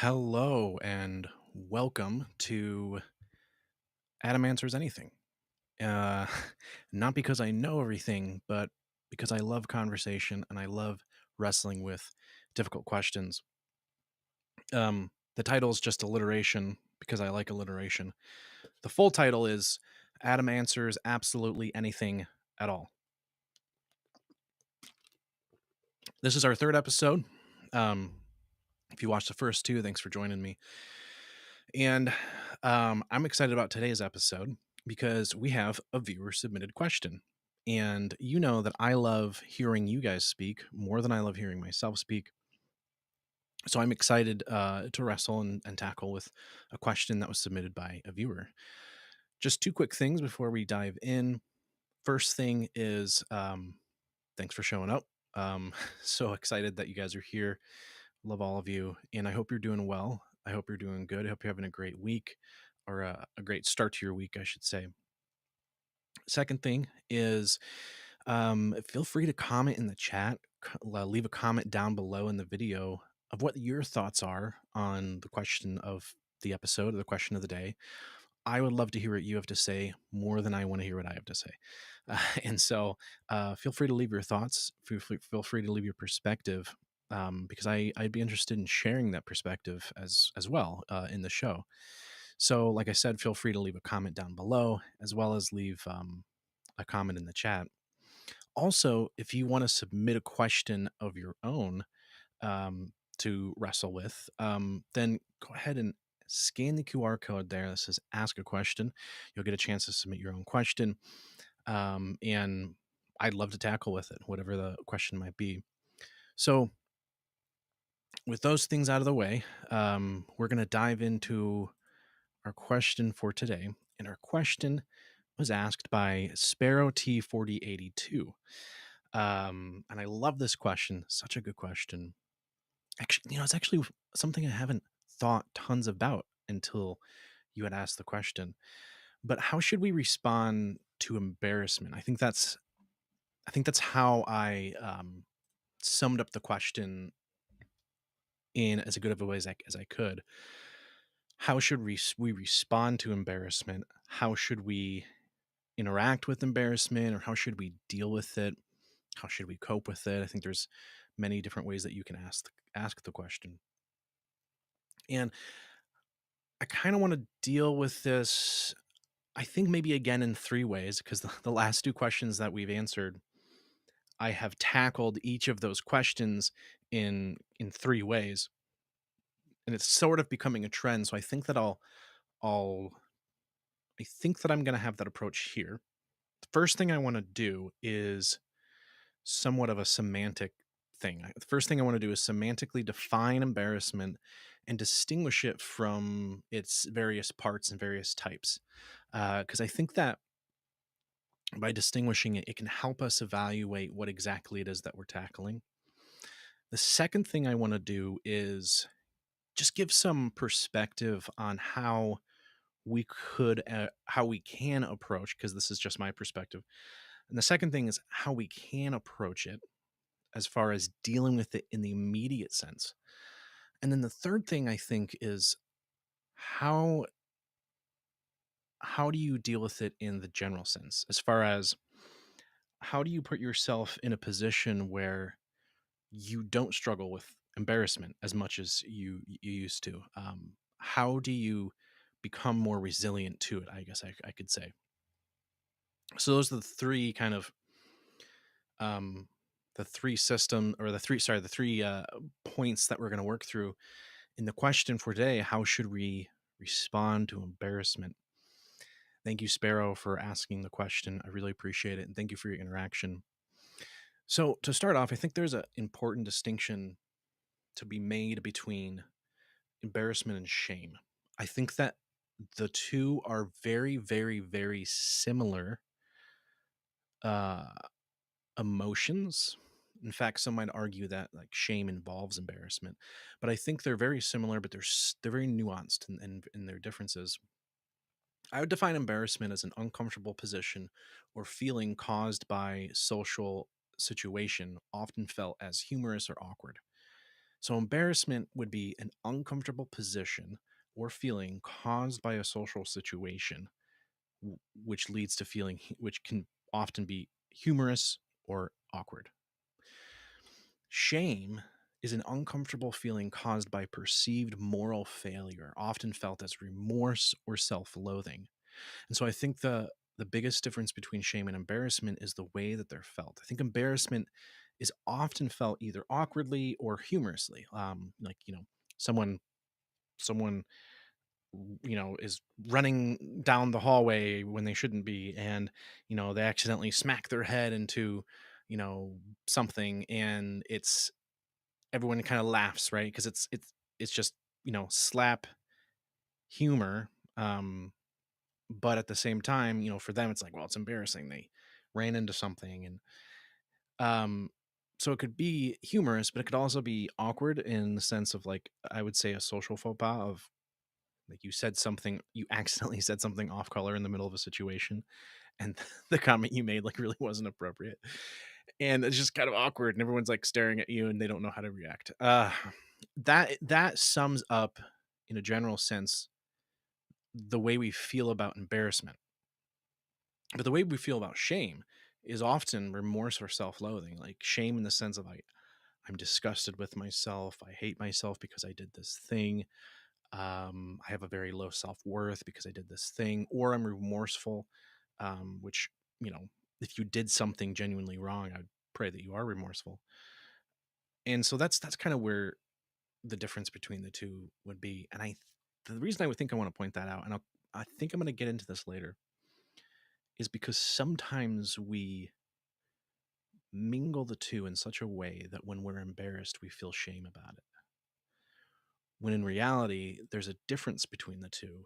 Hello and welcome to Adam Answers Anything. Uh, not because I know everything, but because I love conversation and I love wrestling with difficult questions. The title is just alliteration because I like alliteration. The full title is Adam Answers Absolutely Anything at All. This is our third episode. If you watched the first two, thanks for joining me. And I'm excited about today's episode because we have a viewer submitted question. And you know that I love hearing you guys speak more than I love hearing myself speak. So I'm excited to wrestle and tackle with a question that was submitted by a viewer. Just two quick things before we dive in. First thing is thanks for showing up. So excited that you guys are here. Love all of you. And I hope you're doing well. I hope you're doing good. I hope you're having a great week or a great start to your week, I should say. Second thing is feel free to comment in the chat, leave a comment down below in the video of what your thoughts are on the question of the episode or the question of the day. I would love to hear what you have to say more than I want to hear what I have to say. And so feel free to leave your thoughts. Feel free to leave your perspective because I'd be interested in sharing that perspective as well in the show. So, like I said, feel free to leave a comment down below as well as leave a comment in the chat. Also, if you want to submit a question of your own to wrestle with, then go ahead and scan the QR code there that says ask a question. You'll get a chance to submit your own question. And I'd love to tackle with it, whatever the question might be. So, with those things out of the way, we're going to dive into our question for today. And our question was asked by Sparrow T4082. And I love this question. Such a good question. Actually, it's actually something I haven't thought tons about until you had asked the question. But how should we respond to embarrassment? I think that's how I summed up the question in as good of a way as I could. How should we respond to embarrassment? How should we interact with embarrassment, or how should we deal with it? How should we cope with it? I think there's many different ways that you can ask the question. And I kind of want to deal with this, I think maybe again in three ways, because the last two questions that we've answered, I have tackled each of those questions in three ways. And it's sort of becoming a trend. So I'll I think that I'm gonna have that approach here. The first thing I want to do is somewhat of a semantic thing. The first thing I want to do is semantically define embarrassment and distinguish it from its various parts and various types. Because I think that by distinguishing it, it can help us evaluate what exactly it is that we're tackling. The second thing I want to do is just give some perspective on how we can approach, because this is just my perspective. And the second thing is how we can approach it as far as dealing with it in the immediate sense. And then the third thing I think is how how do you deal with it in the general sense, as far as how do you put yourself in a position where you don't struggle with embarrassment as much as you used to. How do you become more resilient to it? I guess I could say. So those are the three kind of um, the three system or the three sorry the three points that we're going to work through in the question for today. How should we respond to embarrassment? Thank you, Sparrow, for asking the question. I really appreciate it, and thank you for your interaction. So to start off, I think there's an important distinction to be made between embarrassment and shame. I think that the two are very, very, very similar uh, emotions. In fact, some might argue that like shame involves embarrassment, but I think they're very similar, but they're very nuanced in their differences. I would define embarrassment as an uncomfortable position or feeling caused by social situation, often felt as humorous or awkward. So, embarrassment would be an uncomfortable position or feeling caused by a social situation, which leads to feeling, which can often be humorous or awkward. Shame is an uncomfortable feeling caused by perceived moral failure, often felt as remorse or self loathing. And so I think the biggest difference between shame and embarrassment is the way that they're felt. I think embarrassment is often felt either awkwardly or humorously. Like, someone is running down the hallway when they shouldn't be, and they accidentally smack their head into you know something, and it's everyone kind of laughs, right? Because it's just slap humor. But at the same time, for them, it's like, well, it's embarrassing. They ran into something. And um, so it could be humorous, but it could also be awkward in the sense of, like, I would say a social faux pas of, like, you accidentally said something off color in the middle of a situation. And the comment you made, like, really wasn't appropriate. And it's just kind of awkward. And everyone's like staring at you and they don't know how to react. That sums up, in a general sense, the way we feel about embarrassment. But the way we feel about shame is often remorse or self-loathing. Like, shame in the sense of, like, I'm disgusted with myself. I hate myself because I did this thing. I have a very low self-worth because I did this thing. Or I'm remorseful, which, you know, if you did something genuinely wrong, I would pray that you are remorseful. And so that's kind of where the difference between the two would be. And the reason I would think I want to point that out, and I think I'm going to get into this later, is because sometimes we mingle the two in such a way that when we're embarrassed, we feel shame about it. When in reality, there's a difference between the two.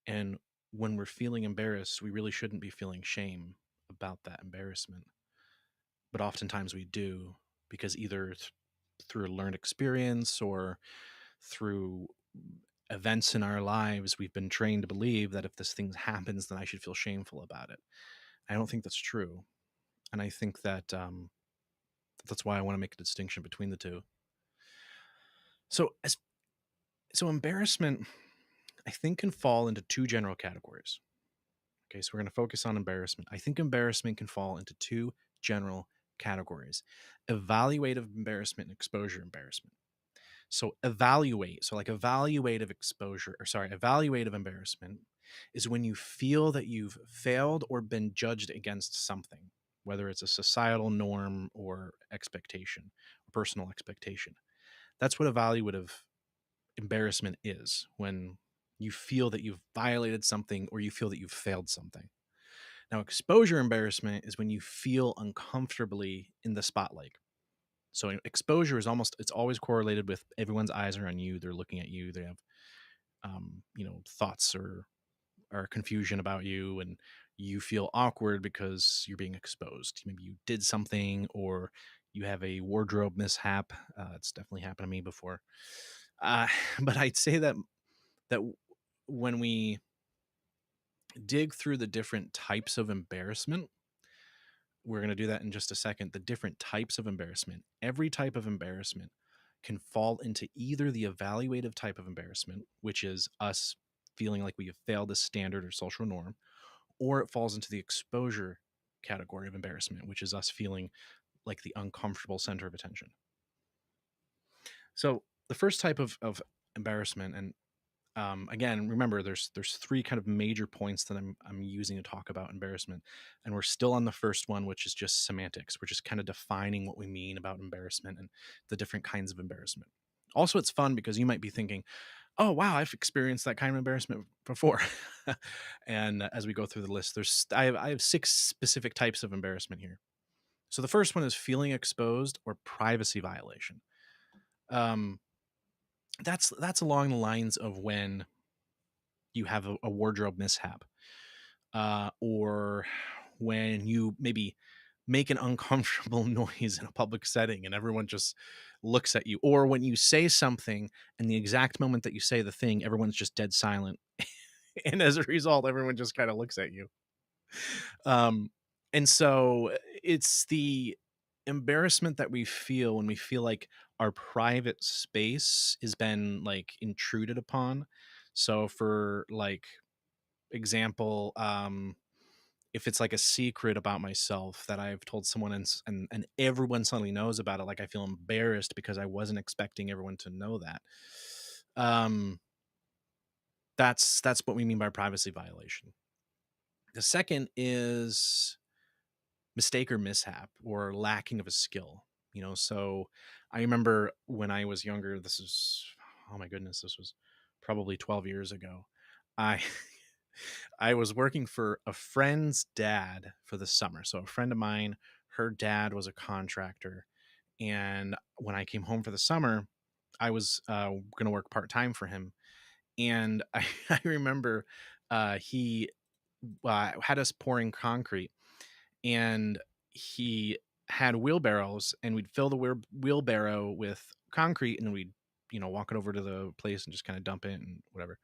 And when we're feeling embarrassed, we really shouldn't be feeling shame about that embarrassment. But oftentimes we do, because either through a learned experience or through events in our lives, we've been trained to believe that if this thing happens, then I should feel shameful about it. I don't think that's true. And I think that that's why I want to make a distinction between the two. So, embarrassment, I think, can fall into two general categories. Okay, so we're going to focus on embarrassment. I think embarrassment can fall into two general categories: evaluative embarrassment and exposure embarrassment. So like evaluative exposure, or sorry, evaluative embarrassment is when you feel that you've failed or been judged against something, whether it's a societal norm or expectation, or personal expectation. That's what evaluative embarrassment is, when you feel that you've violated something or you feel that you've failed something. Now, exposure embarrassment is when you feel uncomfortably in the spotlight. So exposure is it's always correlated with everyone's eyes are on you. They're looking at you. They have, thoughts or confusion about you, and you feel awkward because you're being exposed. Maybe you did something, or you have a wardrobe mishap. It's definitely happened to me before. Uh, but I'd say that when we dig through the different types of embarrassment, we're going to do that in just a second. The different types of embarrassment, every type of embarrassment can fall into either the evaluative type of embarrassment, which is us feeling like we have failed a standard or social norm, or it falls into the exposure category of embarrassment, which is us feeling like the uncomfortable center of attention. So the first type of embarrassment, and again, remember, there's three kind of major points that I'm using to talk about embarrassment, and we're still on the first one, which is just semantics. We're just kind of defining what we mean about embarrassment and the different kinds of embarrassment. Also, it's fun because you might be thinking, "Oh, wow, I've experienced that kind of embarrassment before." And as we go through the list, I have six specific types of embarrassment here. So the first one is feeling exposed or privacy violation. Um, that's along the lines of when you have a wardrobe mishap, or when you maybe make an uncomfortable noise in a public setting and everyone just looks at you, or when you say something and the exact moment that you say the thing, everyone's just dead silent. And as a result, everyone just kind of looks at you. Um, and so it's the embarrassment that we feel when we feel like our private space has been like intruded upon. So for like example, if it's like a secret about myself that I've told someone and everyone suddenly knows about it, like I feel embarrassed because I wasn't expecting everyone to know that. Um, that's what we mean by privacy violation. The second is mistake or mishap or lacking of a skill. So I remember when I was younger, this is, oh my goodness, this was probably 12 years ago. I I was working for a friend's dad for the summer. So a friend of mine, her dad was a contractor, and when I came home for the summer, I was going to work part time for him. And I remember he had us pouring concrete, and he had wheelbarrows, and we'd fill the wheelbarrow with concrete, and we'd walk it over to the place and just kind of dump it and whatever.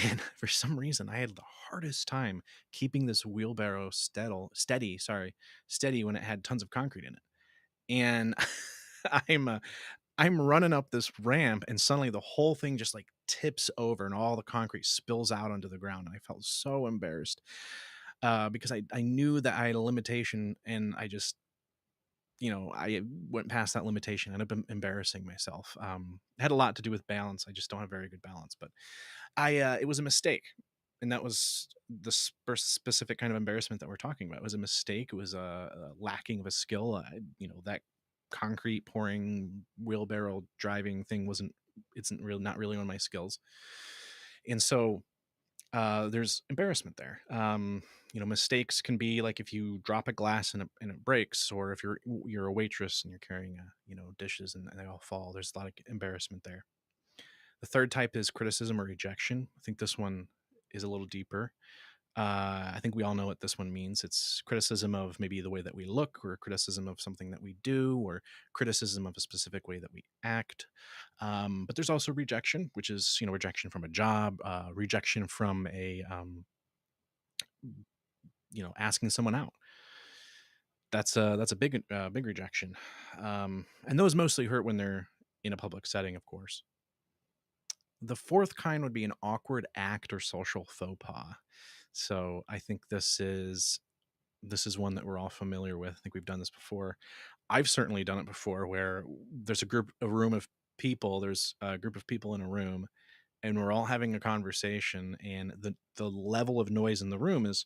And for some reason, I had the hardest time keeping this wheelbarrow steady when it had tons of concrete in it. And I'm uh, I'm running up this ramp, and suddenly the whole thing just like tips over, and all the concrete spills out onto the ground. And I felt so embarrassed because I knew that I had a limitation, and I went past that limitation and I've been embarrassing myself. It had a lot to do with balance. I just don't have very good balance, but it was a mistake. And that was the specific kind of embarrassment that we're talking about. It was a mistake. It was a lacking of a skill. That concrete pouring, wheelbarrow driving thing isn't really not really one of my skills. And so there's embarrassment there. Mistakes can be like if you drop a glass and it breaks, or if you're a waitress and you're carrying dishes and they all fall. There's a lot of embarrassment there. The third type is criticism or rejection. I think this one is a little deeper. I think we all know what this one means. It's criticism of maybe the way that we look, or criticism of something that we do, or criticism of a specific way that we act. But there's also rejection, which is rejection from a job, rejection from asking someone out. That's a big rejection, and those mostly hurt when they're in a public setting, of course. The fourth kind would be an awkward act or social faux pas. So I think this is one that we're all familiar with. I think we've done this before. I've certainly done it before, where there's a group of people in a room, and we're all having a conversation, and the level of noise in the room is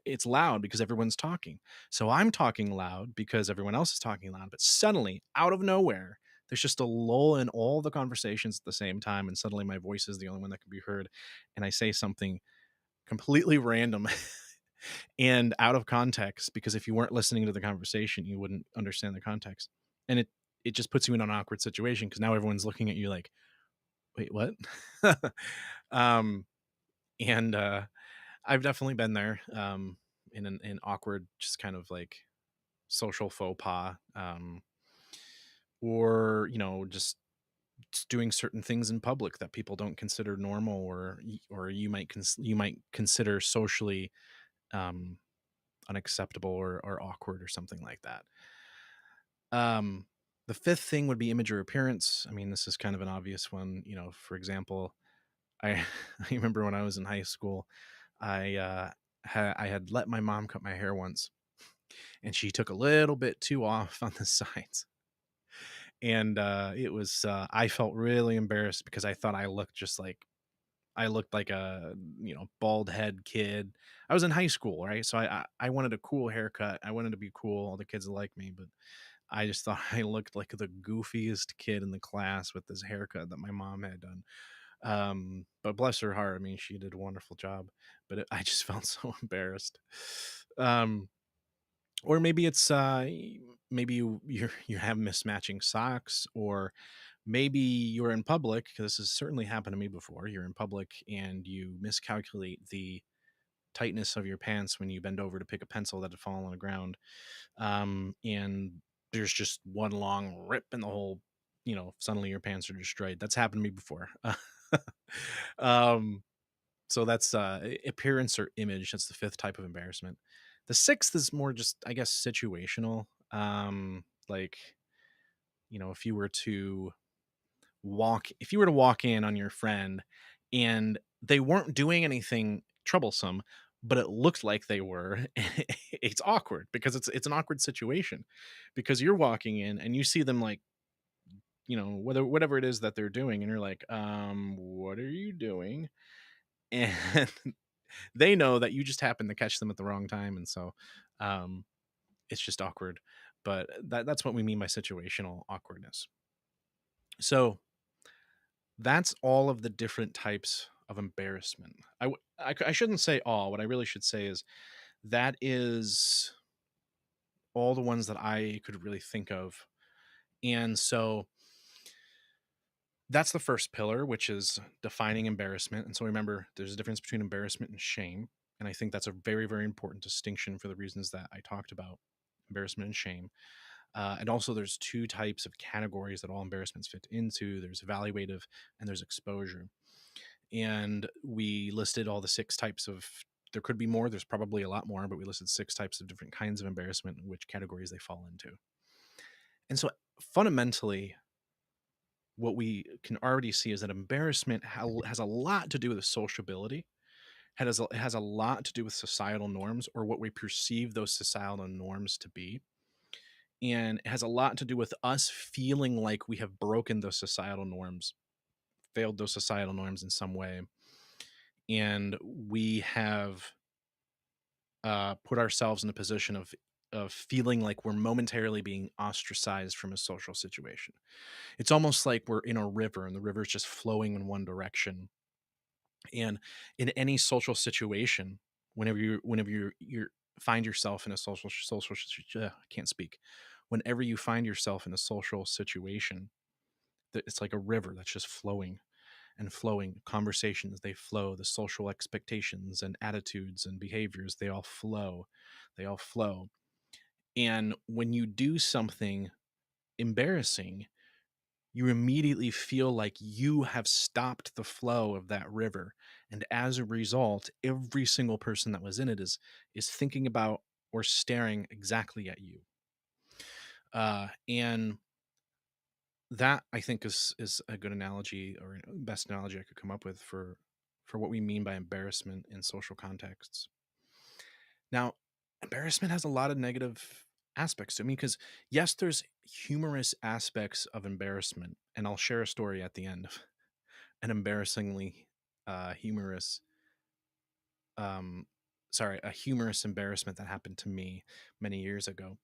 it's loud because everyone's talking. So I'm talking loud because everyone else is talking loud, but suddenly out of nowhere there's just a lull in all the conversations at the same time, and suddenly my voice is the only one that can be heard, and I say something completely random and out of context, because if you weren't listening to the conversation you wouldn't understand the context. And it just puts you in an awkward situation because now everyone's looking at you like, wait, what? um and I've definitely been there, in an awkward, just kind of like social faux pas, or doing certain things in public that people don't consider normal, or you might consider socially um, unacceptable, or awkward, or something like that. Um, the fifth thing would be image or appearance. I mean, this is kind of an obvious one. For example, I I remember when I was in high school, I had let my mom cut my hair once, and she took a little bit too off on the sides. And I felt really embarrassed because I thought I looked like a bald head kid. I was in high school, right? So I wanted a cool haircut. I wanted to be cool. All the kids like me, but I just thought I looked like the goofiest kid in the class with this haircut that my mom had done. But bless her heart, I mean, she did a wonderful job, but I just felt so embarrassed. Um, or maybe it's maybe you have mismatching socks, or maybe you're in public, because this has certainly happened to me before. You're in public and you miscalculate the tightness of your pants when you bend over to pick a pencil that had fallen on the ground, and there's just one long rip in the hole. Suddenly your pants are destroyed. That's happened to me before. um so that's appearance or image. That's the fifth type of embarrassment. The sixth is more just, I guess, situational. Like, if you were to walk in on your friend and they weren't doing anything troublesome, but it looked like they were, it's awkward because it's an awkward situation because you're walking in and you see them like, whatever it is that they're doing, and you're like, what are you doing? And they know that you just happened to catch them at the wrong time, and so um it's just awkward. But that's what we mean by situational awkwardness. So that's all of the different types of embarrassment. I shouldn't say all. What I really should say is that is all the ones that I could really think of. And so that's the first pillar, which is defining embarrassment. And so remember, there's a difference between embarrassment and shame. And I think that's a very, very important distinction for the reasons that I talked about: embarrassment and shame. And also, there's two types of categories that all embarrassments fit into: there's evaluative and there's exposure. And we listed all the six types of, there could be more, there's probably a lot more, but we listed six types of different kinds of embarrassment and which categories they fall into. And so fundamentally, what we can already see is that embarrassment has a lot to do with sociability. It has a lot to do with societal norms, or what we perceive those societal norms to be. And it has a lot to do with us feeling like we have broken those societal norms, failed those societal norms in some way. And we have put ourselves in a position of feeling like we're momentarily being ostracized from a social situation. It's almost like we're in a river and the river's just flowing in one direction. And in any social situation, whenever you find yourself in a I can't speak. Whenever you find yourself in a social situation, that it's like a river that's just flowing and flowing. Conversations, they flow. The social expectations and attitudes and behaviors, they all flow. They all flow. And when you do something embarrassing, you immediately feel like you have stopped the flow of that river. And as a result, every single person that was in it is thinking about or staring exactly at you. And that, I think, is a good analogy, or best analogy I could come up with for what we mean by embarrassment in social contexts. Now, embarrassment has a lot of negative aspects to me because, yes, there's humorous aspects of embarrassment, and I'll share a story at the end of an embarrassingly humorous um sorry, a humorous embarrassment that happened to me many years ago.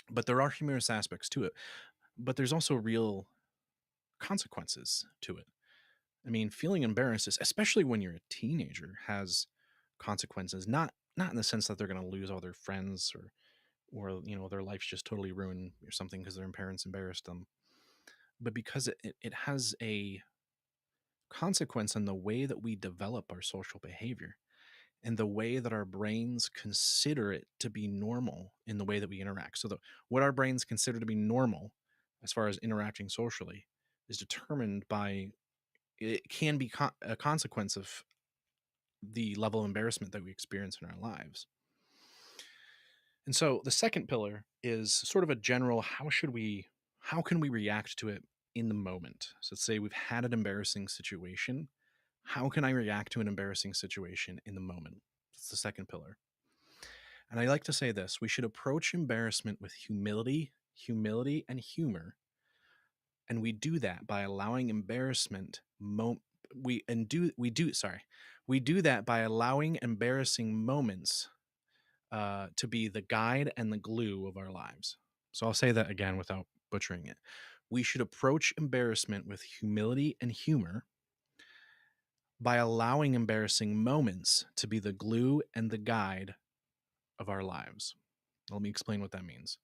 But there are humorous aspects to it, but there's also real consequences to it. I mean, feeling embarrassed, especially when you're a teenager, has consequences. Not in the sense that they're going to lose all their friends, or their life's just totally ruined or something because their parents embarrassed them, but because it has a consequence on the way that we develop our social behavior and the way that our brains consider it to be normal in the way that we interact. So what our brains consider to be normal as far as interacting socially is determined by, it can be a consequence of the level of embarrassment that we experience in our lives. And so the second pillar is sort of a general, how can we react to it in the moment? So let's say we've had an embarrassing situation. How can I react to an embarrassing situation in the moment? That's the second pillar. And I like to say this: we should approach embarrassment with humility and humor. And we do that by allowing embarrassment we do that by allowing embarrassing moments to be the guide and the glue of our lives. So I'll say that again without butchering it. We should approach embarrassment with humility and humor by allowing embarrassing moments to be the glue and the guide of our lives. Let me explain what that means.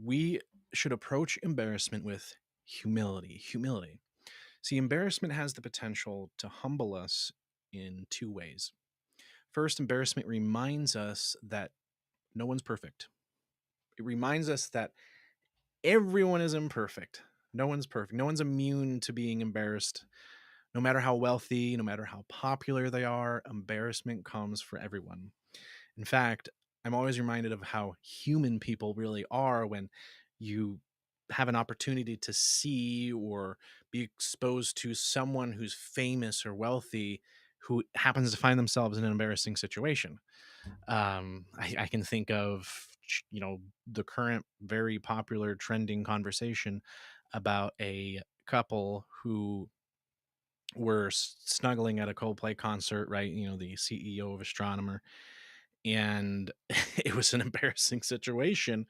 We should approach embarrassment with humility. Humility. See, embarrassment has the potential to humble us in two ways. First, embarrassment reminds us that no one's perfect. It reminds us that everyone is imperfect. No one's perfect. No one's immune to being embarrassed. No matter how wealthy, no matter how popular they are, embarrassment comes for everyone. In fact, I'm always reminded of how human people really are when you have an opportunity to see or be exposed to someone who's famous or wealthy who happens to find themselves in an embarrassing situation. I can think of, the current very popular trending conversation about a couple who were snuggling at a Coldplay concert, right? The CEO of Astronomer, and it was an embarrassing situation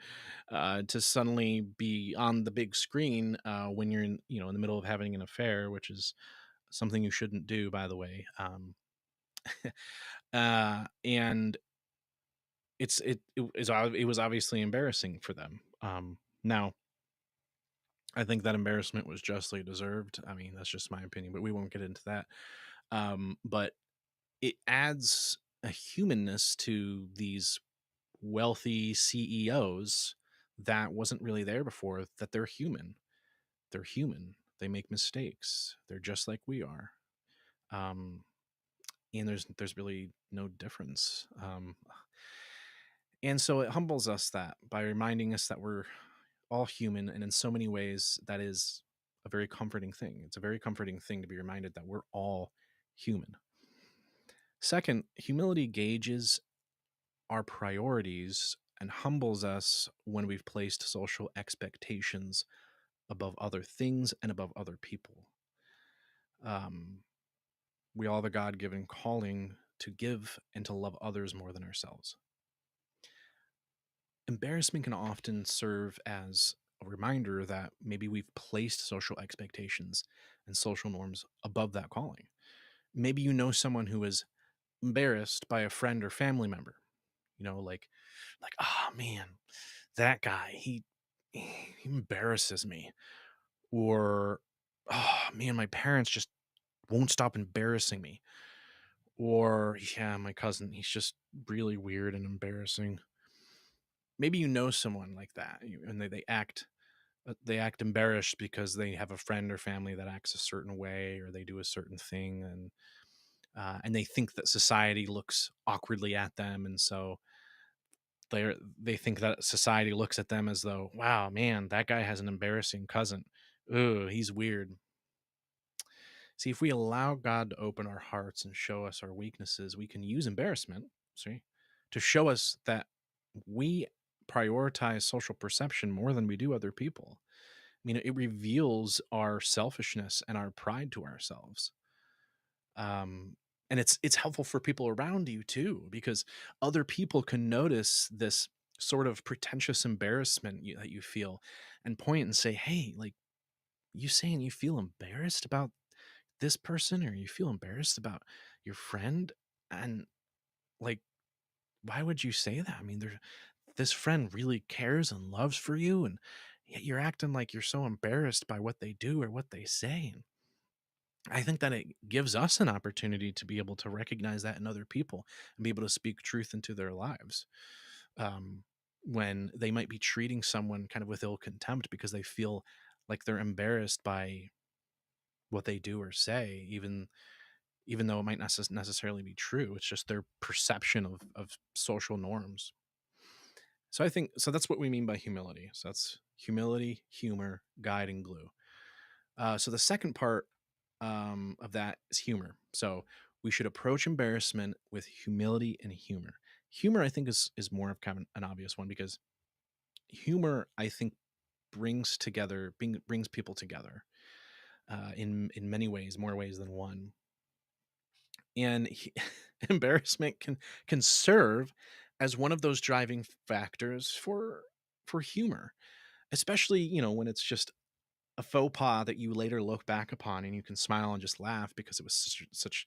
to suddenly be on the big screen when you're in the middle of having an affair, which is something you shouldn't do, by the way. And it was obviously embarrassing for them. Now, I think that embarrassment was justly deserved. I mean, that's just my opinion, but we won't get into that. But it adds a humanness to these wealthy CEOs that wasn't really there before, that they're human. They're human. They make mistakes. They're just like we are. Um, and there's really no difference. And so it humbles us that by reminding us that we're all human, and in so many ways that is a very comforting thing. It's a very comforting thing to be reminded that we're all human. Second, humility gauges our priorities and humbles us when we've placed social expectations above other things and above other people. Um, we all have a God given calling to give and to love others more than ourselves. Embarrassment can often serve as a reminder that maybe we've placed social expectations and social norms above that calling. Maybe you know someone who is embarrassed by a friend or family member, like, oh man, that guy, he embarrasses me. Or, oh man, my parents just won't stop embarrassing me. Or, yeah, my cousin, he's just really weird and embarrassing. Maybe you know someone like that, and they act embarrassed because they have a friend or family that acts a certain way, or they do a certain thing, and they think that society looks awkwardly at them, and so they think that society looks at them as though, wow, man, that guy has an embarrassing cousin. Ooh, he's weird. See, if we allow God to open our hearts and show us our weaknesses, we can use embarrassment, see, to show us that we prioritize social perception more than we do other people. I mean, it reveals our selfishness and our pride to ourselves. Um, and it's helpful for people around you too, because other people can notice this sort of pretentious embarrassment that you feel, and point and say, "Hey, like, you saying you feel embarrassed about this person, or you feel embarrassed about your friend?" And, like, why would you say that? I mean, this friend really cares and loves for you, and yet you're acting like you're so embarrassed by what they do or what they say. And I think that it gives us an opportunity to be able to recognize that in other people and be able to speak truth into their lives. Um, when they might be treating someone kind of with ill contempt because they feel like they're embarrassed by what they do or say, even though it might not necessarily be true. It's just their perception of social norms. So I think so. That's what we mean by humility. So that's humility, humor, guide, and glue. So the second part of that is humor. So we should approach embarrassment with humility and humor. Humor, I think, is more of kind of an obvious one, because humor, I think, brings people together in many ways, more ways than one. And embarrassment can serve as one of those driving factors for humor, especially when it's just a faux pas that you later look back upon and you can smile and just laugh because it was such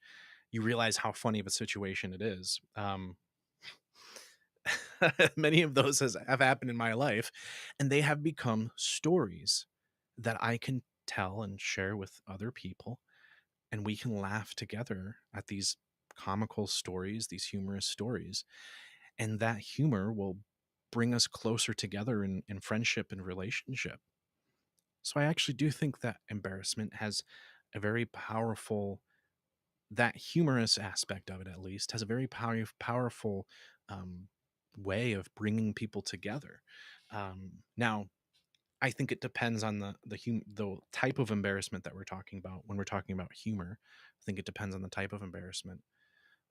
you realize how funny of a situation it is. Many of those have happened in my life, and they have become stories that I can tell and share with other people, and we can laugh together at these comical stories, these humorous stories, and that humor will bring us closer together in friendship and relationship. So I actually do think that embarrassment has a very powerful that humorous aspect of it, at least, has a very powerful um, way of bringing people together. Now, I think it depends on the type of embarrassment that we're talking about when we're talking about humor. I think it depends on the type of embarrassment.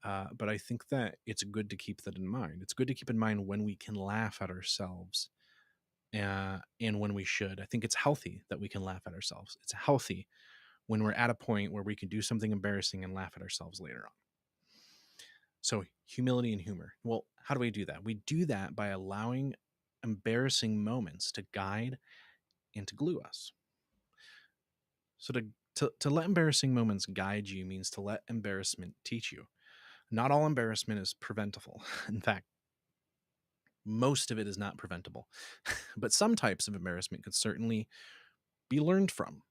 But I think that it's good to keep that in mind. It's good to keep in mind when we can laugh at ourselves and when we should. I think it's healthy that we can laugh at ourselves. It's healthy when we're at a point where we can do something embarrassing and laugh at ourselves later on. So, humility and humor. Well, how do we do that? We do that by allowing embarrassing moments to guide and to glue us. So, to let embarrassing moments guide you means to let embarrassment teach you. Not all embarrassment is preventable. In fact, most of it is not preventable. But some types of embarrassment could certainly be learned from.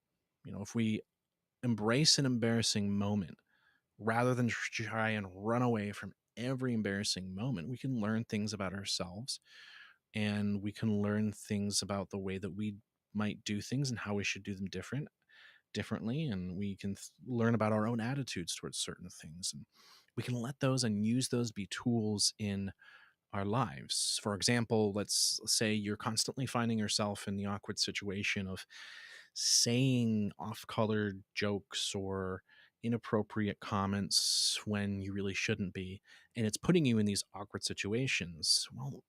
If we embrace an embarrassing moment rather than try and run away from every embarrassing moment, we can learn things about ourselves, and we can learn things about the way that we might do things and how we should do them differently, and we can learn about our own attitudes towards certain things, and we can let those and use those be tools in our lives. For example, let's say you're constantly finding yourself in the awkward situation of saying off-colored jokes or inappropriate comments when you really shouldn't be, and it's putting you in these awkward situations. Well,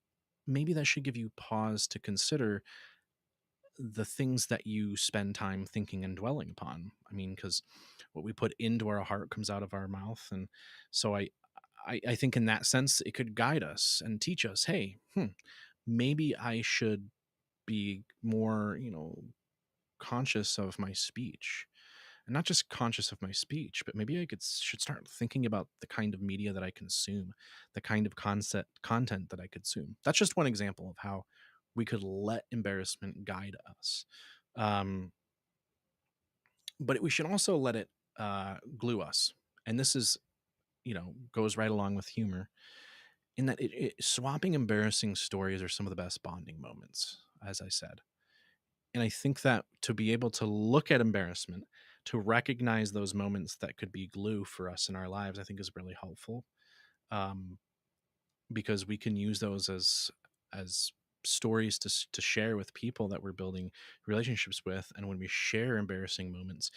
maybe that should give you pause to consider the things that you spend time thinking and dwelling upon. I mean, because what we put into our heart comes out of our mouth, and so I think in that sense it could guide us and teach us, hey, maybe I should be more, conscious of my speech, and not just conscious of my speech, but maybe should start thinking about the kind of media that I consume, the kind of content that I consume. That's just one example of how we could let embarrassment guide us. Um, but we should also let it glue us. And this is, goes right along with humor in that swapping embarrassing stories are some of the best bonding moments, as I said. And I think that to be able to look at embarrassment, to recognize those moments that could be glue for us in our lives, I think is really helpful. Um, because we can use those as stories to share with people that we're building relationships with. And when we share embarrassing moments,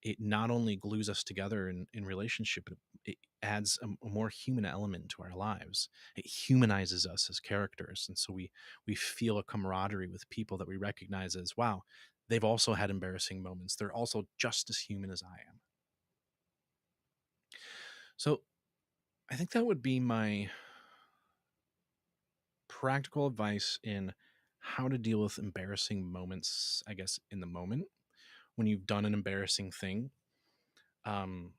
it not only glues us together in relationship, but it adds a more human element to our lives. It humanizes us as characters, and so we feel a camaraderie with people that we recognize as, wow, they've also had embarrassing moments. They're also just as human as I am. So I think that would be my practical advice in how to deal with embarrassing moments, I guess, in the moment when you've done an embarrassing thing. Um,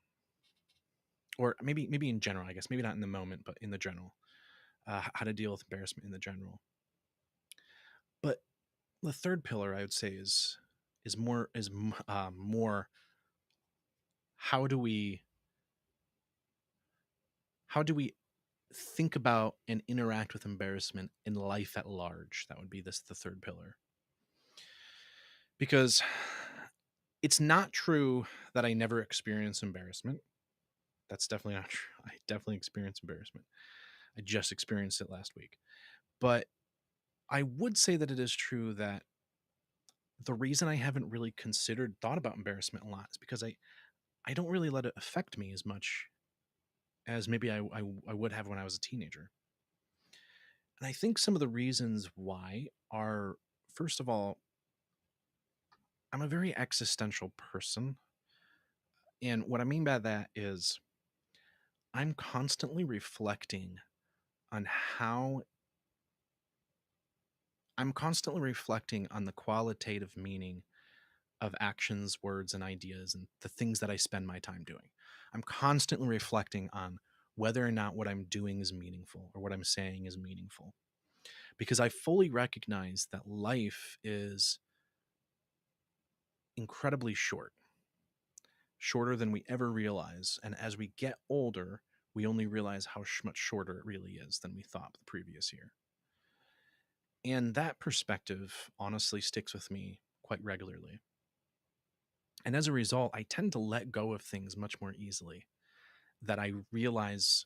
or maybe in general, I guess, maybe not in the moment, but in the general, how to deal with embarrassment in the general. But the third pillar I would say is more, how do we how do we think about and interact with embarrassment in life at large? That would be the third pillar. Because it's not true that I never experience embarrassment. That's definitely not true. I definitely experience embarrassment. I just experienced it last week. But I would say that it is true that the reason I haven't really thought about embarrassment a lot is because I don't really let it affect me as much as maybe I would have when I was a teenager. And I think some of the reasons why are, first of all, I'm a very existential person. And what I mean by that is I'm constantly reflecting on how I'm constantly reflecting on the qualitative meaning of actions, words, and ideas, and the things that I spend my time doing. I'm constantly reflecting on whether or not what I'm doing is meaningful or what I'm saying is meaningful. Because I fully recognize that life is incredibly short, shorter than we ever realize. And as we get older, we only realize how much shorter it really is than we thought the previous year. And that perspective honestly sticks with me quite regularly. And as a result, I tend to let go of things much more easily. that I realize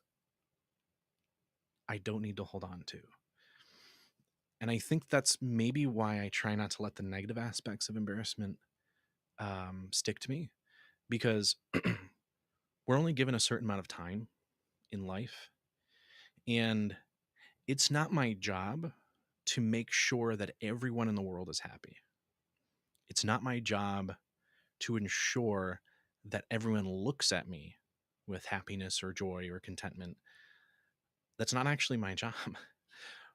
I don't need to hold on to. And I think that's maybe why I try not to let the negative aspects of embarrassment stick to me, because we're only given a certain amount of time in life. And it's not my job to make sure that everyone in the world is happy. It's not my job to ensure that everyone looks at me with happiness or joy or contentment. That's not actually my job.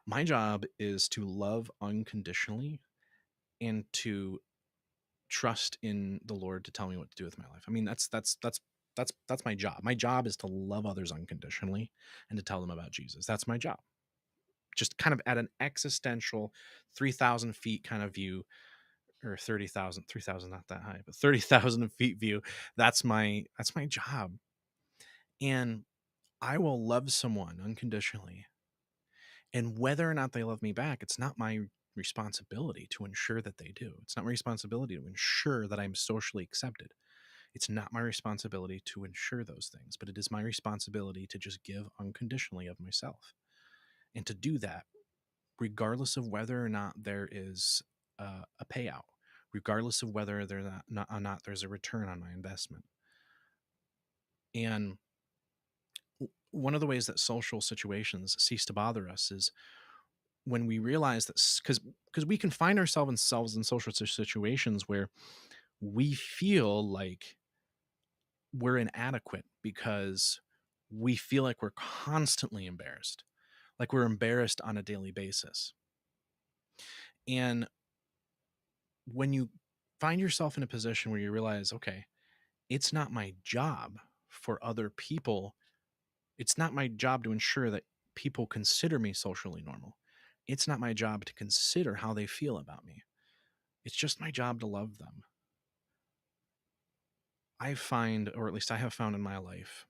My job is to love unconditionally and to trust in the Lord to tell me what to do with my life. I mean, that's my job. My job is to love others unconditionally and to tell them about Jesus. That's my job. Just kind of at an existential 3,000 feet kind of view, or 30,000, 3,000, not that high, but 30,000 feet view. That's my job. And I will love someone unconditionally. And whether or not they love me back, it's not my responsibility to ensure that they do. It's not my responsibility to ensure that I'm socially accepted. It's not my responsibility to ensure those things, but it is my responsibility to just give unconditionally of myself. And to do that, regardless of whether or not there is a payout, regardless of whether or not there's a return on my investment. And one of the ways that social situations cease to bother us is when we realize that, because we can find ourselves in social situations where we feel like we're inadequate because we feel like we're constantly embarrassed, like we're embarrassed on a daily basis. And when you find yourself in a position where you realize, okay, it's not my job for other people, it's not my job to ensure that people consider me socially normal. It's not my job to consider how they feel about me. It's just my job to love them. I find, or at least I have found in my life,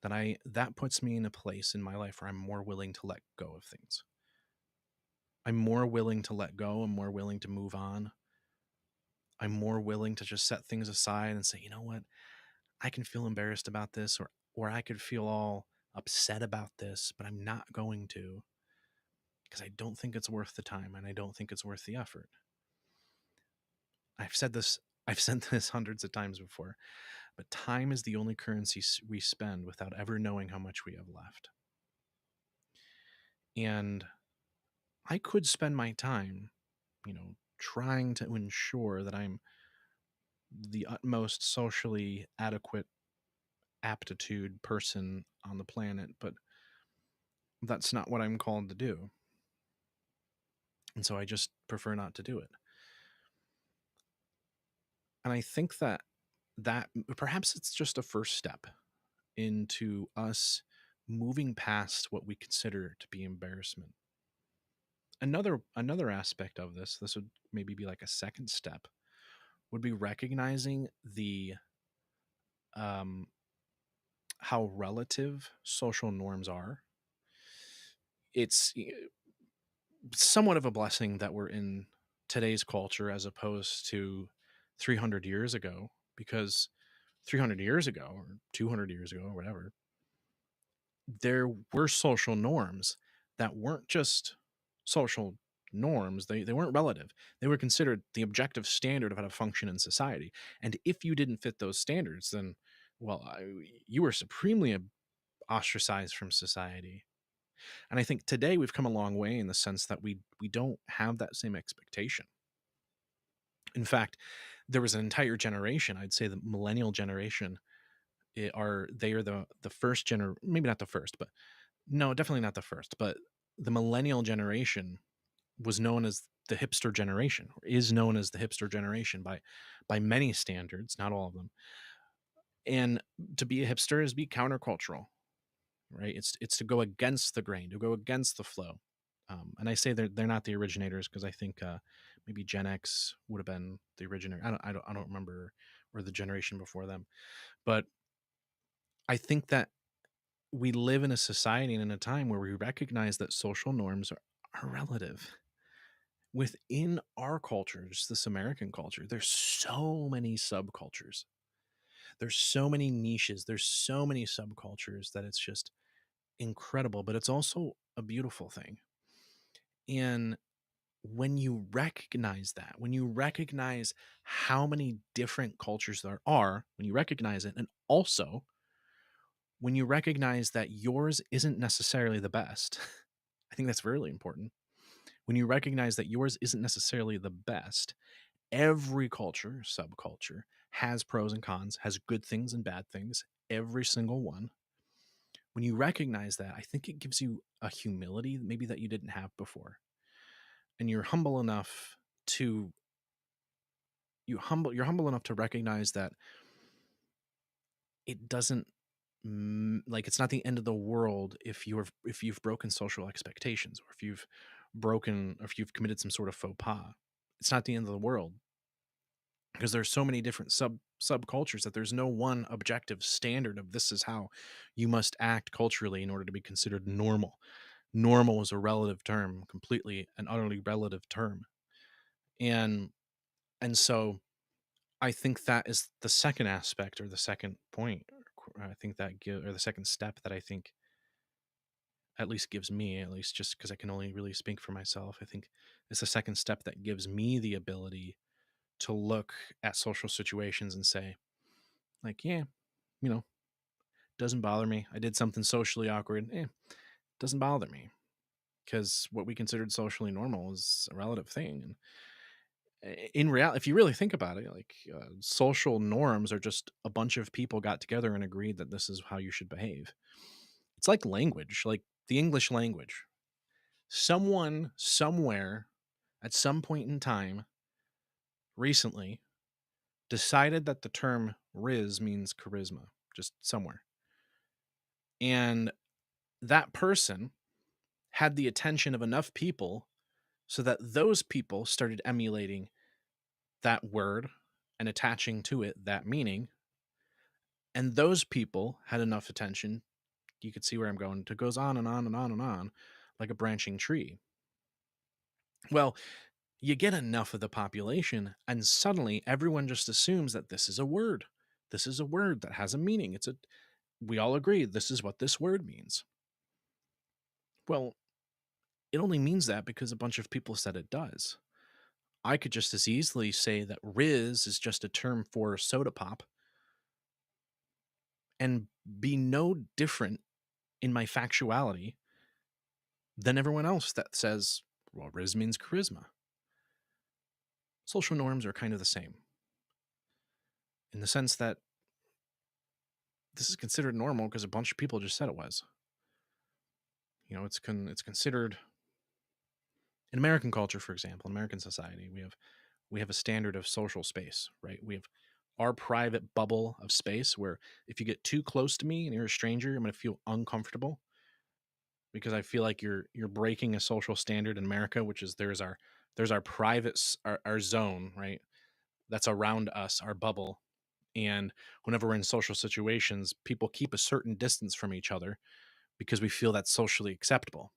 that puts me in a place in my life where I'm more willing to let go of things. I'm more willing to let go. I'm more willing to move on. I'm more willing to just set things aside and say, you know what? I can feel embarrassed about this, or I could feel all upset about this, but I'm not going to, because I don't think it's worth the time and I don't think it's worth the effort. I've said this I've said this hundreds of times before, but time is the only currency we spend without ever knowing how much we have left. And I could spend my time, trying to ensure that I'm the utmost socially adequate aptitude person on the planet, but that's not what I'm called to do. And so I just prefer not to do it. And I think that perhaps it's just a first step into us moving past what we consider to be embarrassment. Another aspect of this would maybe be like a second step, would be recognizing the um how relative social norms are. It's somewhat of a blessing that we're in today's culture as opposed to 300 years ago, because 300 years ago or 200 years ago or whatever, there were social norms that weren't just social norms. They weren't relative. They were considered the objective standard of how to function in society. And if you didn't fit those standards, then, well, you were supremely ostracized from society. And I think today we've come a long way in the sense that we don't have that same expectation. In fact, there was an entire generation, I'd say the millennial generation, they are the first maybe not the first, but no, definitely not the first, but the millennial generation was known as the hipster generation, or is known as the hipster generation by many standards, not all of them. And to be a hipster is be countercultural, right? It's to go against the grain, to go against the flow. And I say they're not the originators because I think maybe Gen X would have been the originator. I don't remember, or the generation before them, but I think that we live in a society and in a time where we recognize that social norms are relative. Within our cultures, this American culture, there's so many subcultures. There's so many niches, there's so many subcultures that it's just incredible, but it's also a beautiful thing. And when you recognize that, when you recognize how many different cultures there are, when you recognize it, and also when you recognize that yours isn't necessarily the best, I think that's really important. When you recognize that yours isn't necessarily the best, every culture, subculture, has pros and cons, has good things and bad things, every single one. When you recognize that, I think it gives you a humility maybe that you didn't have before. And to you're humble enough to recognize that it doesn't like it's not the end of the world if you've broken social expectations, or if you've committed some sort of faux pas. It's not the end of the world, because there's so many different subcultures that there's no one objective standard of this is how you must act culturally in order to be considered normal. Normal is a relative term, completely and utterly relative term. And and so I think that is the second aspect, or the second point. I think that or the second step that I think at least gives me, at least just because I can only really speak for myself, I think it's the second step that gives me the ability to look at social situations and say, like, yeah, you know, doesn't bother me. I did something socially awkward. Doesn't bother me, because what we considered socially normal is a relative thing. And in reality, if you really think about it, like social norms are just a bunch of people got together and agreed that this is how you should behave. It's like language, like the English language. Someone somewhere at some point in time recently decided that the term riz means charisma, just somewhere. And that person had the attention of enough people so that those people started emulating that word and attaching to it that meaning. And those people had enough attention, you could see where I'm going, to goes on and on and on and on, like a branching tree. Well, you get enough of the population, and suddenly everyone just assumes that this is a word. This is a word that has a meaning. We all agree this is what this word means. Well, it only means that because a bunch of people said it does. I could just as easily say that Riz is just a term for soda pop and be no different in my factuality than everyone else that says, well, Riz means charisma. Social norms are kind of the same in the sense that this is considered normal because a bunch of people just said it was. It's considered in American culture, for example, in American society, we have a standard of social space, right? We have our private bubble of space where if you get too close to me and you're a stranger, I'm going to feel uncomfortable because I feel like you're breaking a social standard in America, which is there's our private our zone, right? That's around us, our bubble. And whenever we're in social situations, people keep a certain distance from each other because we feel that's socially acceptable.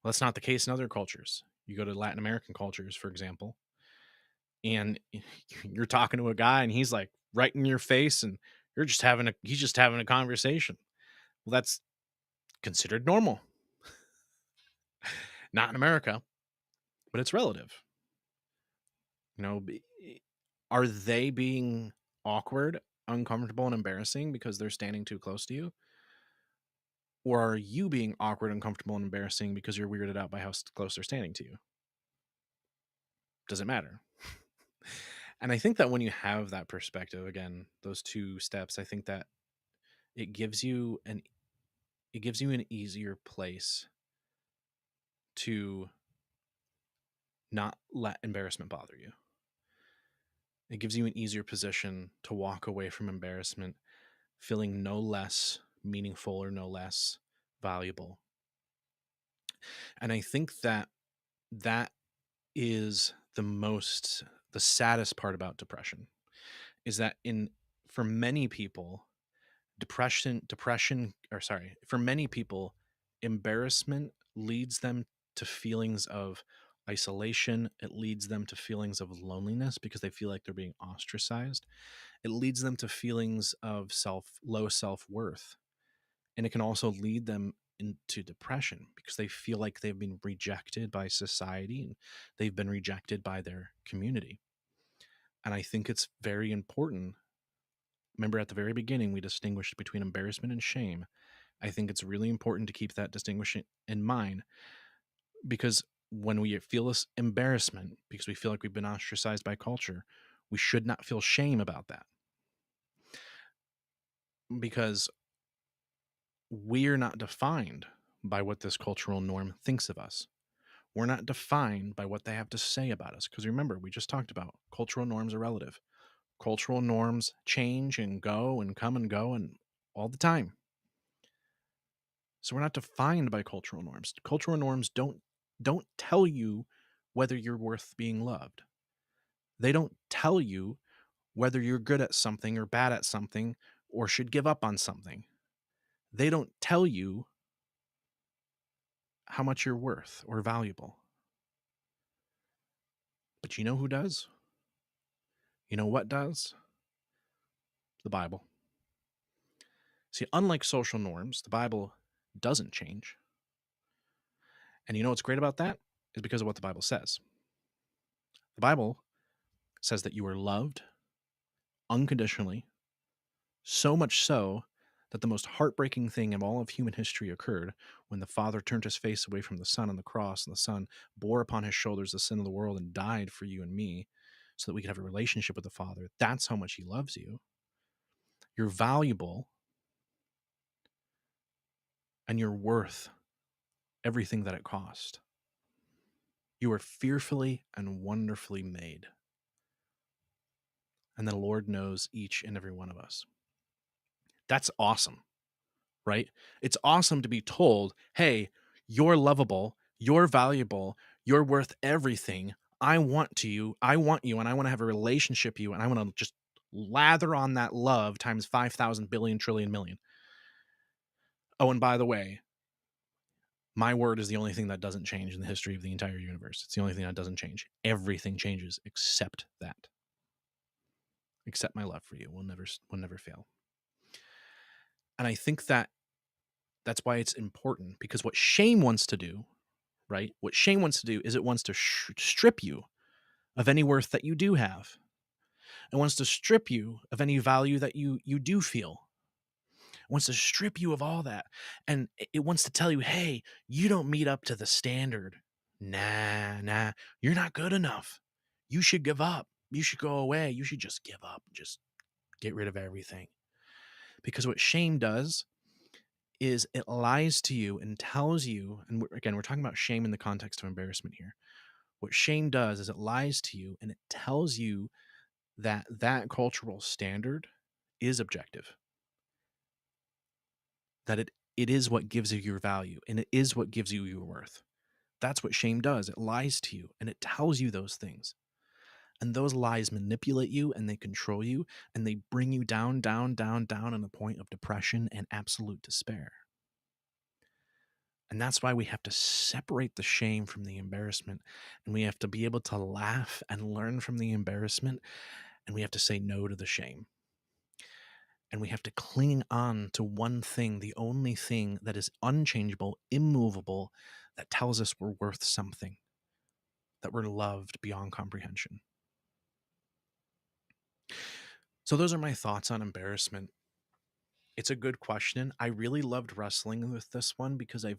Well, that's not the case in other cultures. You go to Latin American cultures, for example, and you're talking to a guy and he's like right in your face, and he's just having a conversation. Well, that's considered normal. Not in America, but it's relative. You know, are they being awkward, uncomfortable, and embarrassing because they're standing too close to you? Or are you being awkward, uncomfortable, and embarrassing because you're weirded out by how close they're standing to you? Doesn't matter. And I think that when you have that perspective, again, those two steps, I think that it gives you an easier place to not let embarrassment bother you. It gives you an easier position to walk away from embarrassment feeling no less meaningful or no less valuable. And I think that that is the saddest part about depression, is that in for many people for many people, embarrassment leads them to feelings of isolation. It leads them to feelings of loneliness because they feel like they're being ostracized. It leads them to feelings of low self-worth. And it can also lead them into depression because they feel like they've been rejected by society and they've been rejected by their community. And I think it's very important. Remember, at the very beginning, we distinguished between embarrassment and shame. I think it's really important to keep that distinction in mind because when we feel this embarrassment because we feel like we've been ostracized by culture, we should not feel shame about that because we're not defined by what this cultural norm thinks of us. We're not defined by what they have to say about us. Because remember, we just talked about cultural norms are relative. Cultural norms change and go and come and go and all the time. So we're not defined by cultural norms. Cultural norms don't tell you whether you're worth being loved. They don't tell you whether you're good at something or bad at something or should give up on something. They don't tell you how much you're worth or valuable. But you know who does? You know what does? The Bible. See, unlike social norms, the Bible doesn't change. And you know what's great about that? Is because of what the Bible says. The Bible says that you are loved unconditionally, so much so that the most heartbreaking thing of all of human history occurred when the Father turned his face away from the Son on the cross, and the Son bore upon his shoulders the sin of the world and died for you and me so that we could have a relationship with the Father. That's how much he loves you. You're valuable and you're worth everything that it cost. You are fearfully and wonderfully made. And the Lord knows each and every one of us. That's awesome, right? It's awesome to be told, hey, you're lovable, you're valuable, you're worth everything. I want you, and I want to have a relationship with you, and I want to just lather on that love times 5,000 billion trillion million. Oh, and by the way, my word is the only thing that doesn't change in the history of the entire universe. It's the only thing that doesn't change. Everything changes except that. Except my love for you will never fail. And I think that's why it's important, because what shame wants to do, right? What shame wants to do is it wants to strip you of any worth that you do have. It wants to strip you of any value that you do feel. It wants to strip you of all that. And it wants to tell you, hey, you don't meet up to the standard. Nah, you're not good enough. You should give up. You should go away. You should just give up. Just get rid of everything. Because what shame does is it lies to you and tells you, and again, we're talking about shame in the context of embarrassment here. What shame does is it lies to you and it tells you that that cultural standard is objective, that it is what gives you your value and it is what gives you your worth. That's what shame does. It lies to you and it tells you those things. And those lies manipulate you and they control you and they bring you down, down, down, down on the point of depression and absolute despair. And that's why we have to separate the shame from the embarrassment. And we have to be able to laugh and learn from the embarrassment. And we have to say no to the shame. And we have to cling on to one thing, the only thing that is unchangeable, immovable, that tells us we're worth something, that we're loved beyond comprehension. So those are my thoughts on embarrassment. It's a good question. I really loved wrestling with this one because I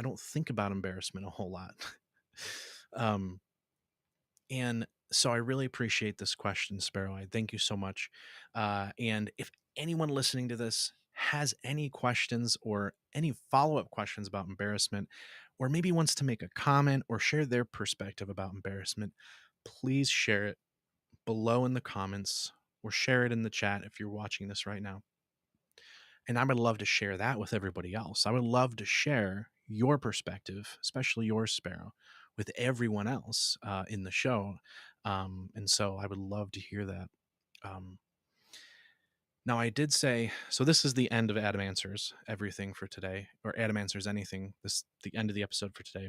don't think about embarrassment a whole lot. um, and so I really appreciate this question, Sparrow. I thank you so much. And if anyone listening to this has any questions or any follow-up questions about embarrassment, or maybe wants to make a comment or share their perspective about embarrassment, please share it below in the comments or share it in the chat if you're watching this right now. And I would love to share that with everybody else. I would love to share your perspective, especially yours, Sparrow, with everyone else in the show. And so I would love to hear that. Now, I did say, so this is the end of Adam Answers Everything for today, or Adam Answers Anything, the end of the episode for today.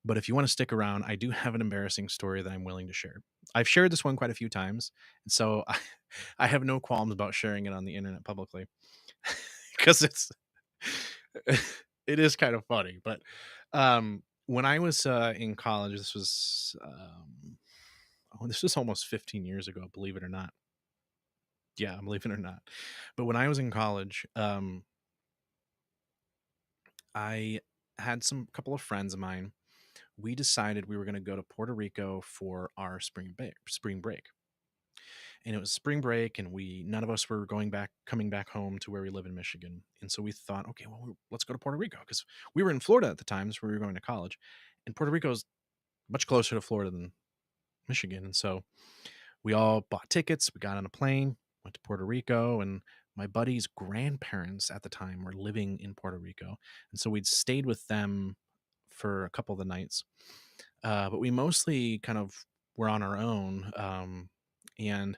But if you want to stick around, I do have an embarrassing story that I'm willing to share. I've shared this one quite a few times, and so I have no qualms about sharing it on the internet publicly because it is kind of funny. But when I was in college, this was almost 15 years ago, believe it or not. Yeah, believe it or not. But when I was in college, I had some couple of friends of mine. We decided we were going to go to Puerto Rico for our spring break. And it was spring break, and we none of us were coming back home to where we live in Michigan. And so we thought, okay, well, let's go to Puerto Rico, because we were in Florida at the time, so we were going to college, and Puerto Rico is much closer to Florida than Michigan. And so we all bought tickets, we got on a plane, went to Puerto Rico, and my buddy's grandparents at the time were living in Puerto Rico, and so we'd stayed with them for a couple of the nights. But we mostly kind of were on our own. And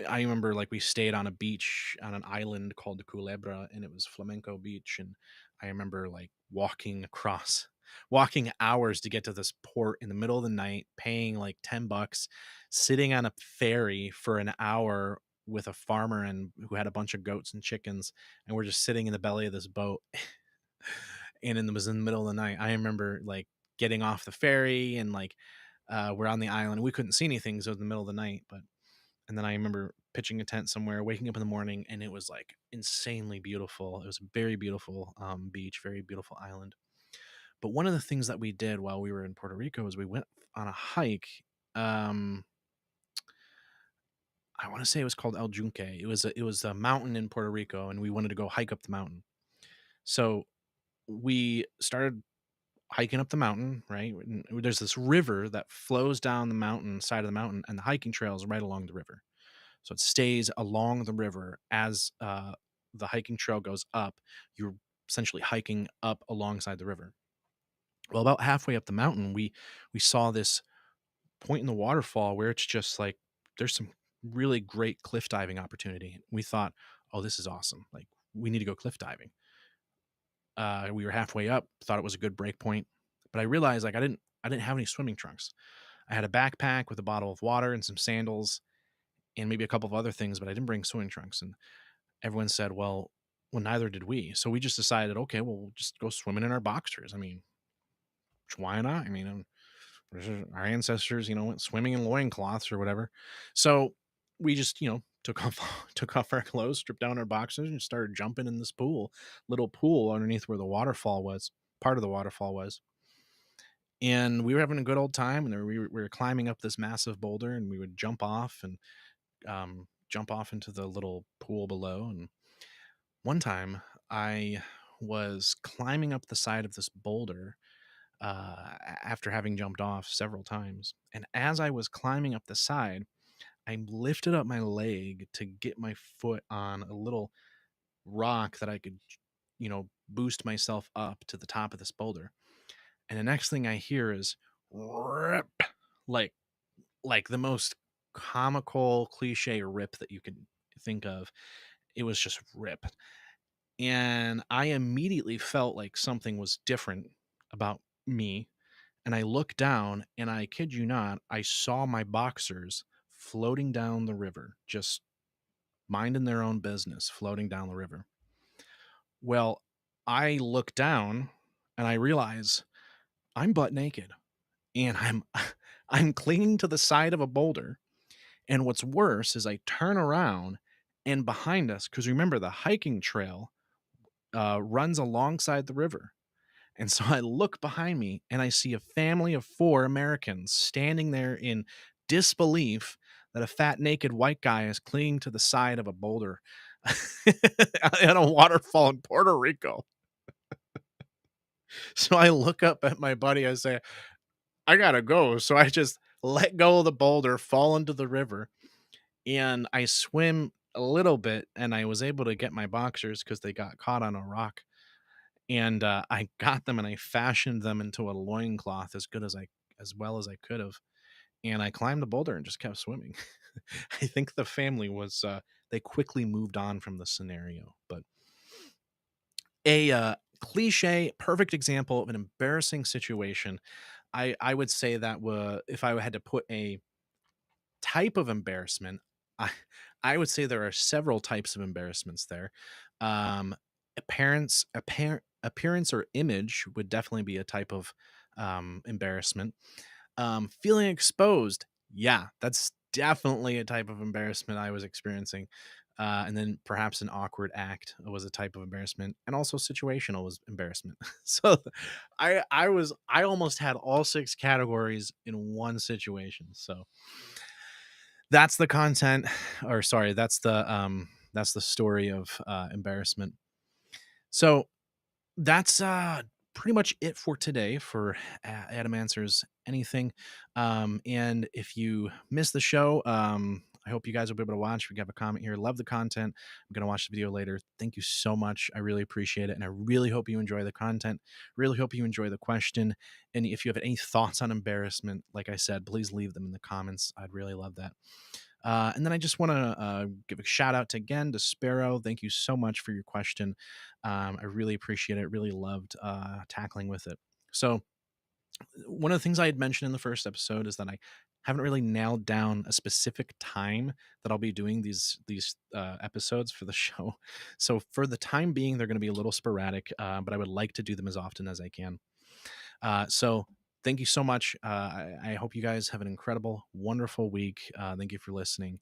I remember, like, we stayed on a beach on an island called the Culebra, and it was flamenco beach. And I remember, like, walking hours to get to this port in the middle of the night, paying like $10, sitting on a ferry for an hour with a farmer and who had a bunch of goats and chickens, and we're just sitting in the belly of this boat. And it was in the middle of the night. I remember, like, getting off the ferry, and like, we're on the island. We couldn't see anything, so it was in the middle of the night. But and then I remember pitching a tent somewhere, waking up in the morning, and it was like insanely beautiful. It was a very beautiful beach, very beautiful island. But one of the things that we did while we were in Puerto Rico is we went on a hike. Um, I want to say it was called El Junque. It was a mountain in Puerto Rico, and we wanted to go hike up the mountain. So we started hiking up the mountain, right? And there's this river that flows down the mountain side of the mountain, and the hiking trail is right along the river. So it stays along the river as the hiking trail goes up. You're essentially hiking up alongside the river. Well, about halfway up the mountain, we saw this point in the waterfall where it's just like there's some really great cliff diving opportunity. We thought, oh, this is awesome. Like, we need to go cliff diving. We were halfway up, thought it was a good break point, but I realized, like, I didn't have any swimming trunks. I had a backpack with a bottle of water and some sandals and maybe a couple of other things, but I didn't bring swimming trunks. And everyone said, well, neither did we. So we just decided, okay, well, we'll just go swimming in our boxers. I mean, why not? I mean, our ancestors, went swimming in loincloths or whatever. So we just, took off took off our clothes, stripped down our boxers, and started jumping in this little pool underneath where the waterfall was. Part of the waterfall was. And we were having a good old time, and we were climbing up this massive boulder, and we would jump off into the little pool below. And one time I was climbing up the side of this boulder, after having jumped off several times. And as I was climbing up the side, I lifted up my leg to get my foot on a little rock that I could, boost myself up to the top of this boulder. And the next thing I hear is rip, like the most comical cliche rip that you could think of. It was just rip. And I immediately felt like something was different about me. And I looked down, and I kid you not, I saw my boxers floating down the river, just minding their own business, floating down the river. Well, I look down and I realize I'm butt naked, and I'm clinging to the side of a boulder. And what's worse is I turn around, and behind us, because remember, the hiking trail runs alongside the river. And so I look behind me, and I see a family of 4 Americans standing there in disbelief that a fat, naked white guy is clinging to the side of a boulder at a waterfall in Puerto Rico. So I look up at my buddy. I say, I gotta go. So I just let go of the boulder, fall into the river, and I swim a little bit, and I was able to get my boxers because they got caught on a rock. And I got them, and I fashioned them into a loincloth as well as I could have. And I climbed the boulder and just kept swimming. I think the family they quickly moved on from the scenario. But cliche, perfect example of an embarrassing situation. I would say that if I had to put a type of embarrassment, I I would say there are several types of embarrassments there. Appearance or image would definitely be a type of embarrassment. Feeling exposed, yeah, that's definitely a type of embarrassment I was experiencing. And then perhaps an awkward act was a type of embarrassment, and also situational was embarrassment. So I almost had all six categories in one situation. So that's the content, or sorry, that's the story of embarrassment. So that's pretty much it for today for Adam Answers Anything. And if you missed the show, I hope you guys will be able to watch. We have a comment here. Love the content. I'm going to watch the video later. Thank you so much. I really appreciate it. And I really hope you enjoy the content. Really hope you enjoy the question. And if you have any thoughts on embarrassment, like I said, please leave them in the comments. I'd really love that. And then I just want to give a shout out to again to Sparrow. Thank you so much for your question. I really appreciate it. Really loved tackling with it. So one of the things I had mentioned in the first episode is that I haven't really nailed down a specific time that I'll be doing these episodes for the show. So for the time being, they're going to be a little sporadic, but I would like to do them as often as I can. So thank you so much. I hope you guys have an incredible, wonderful week. Thank you for listening.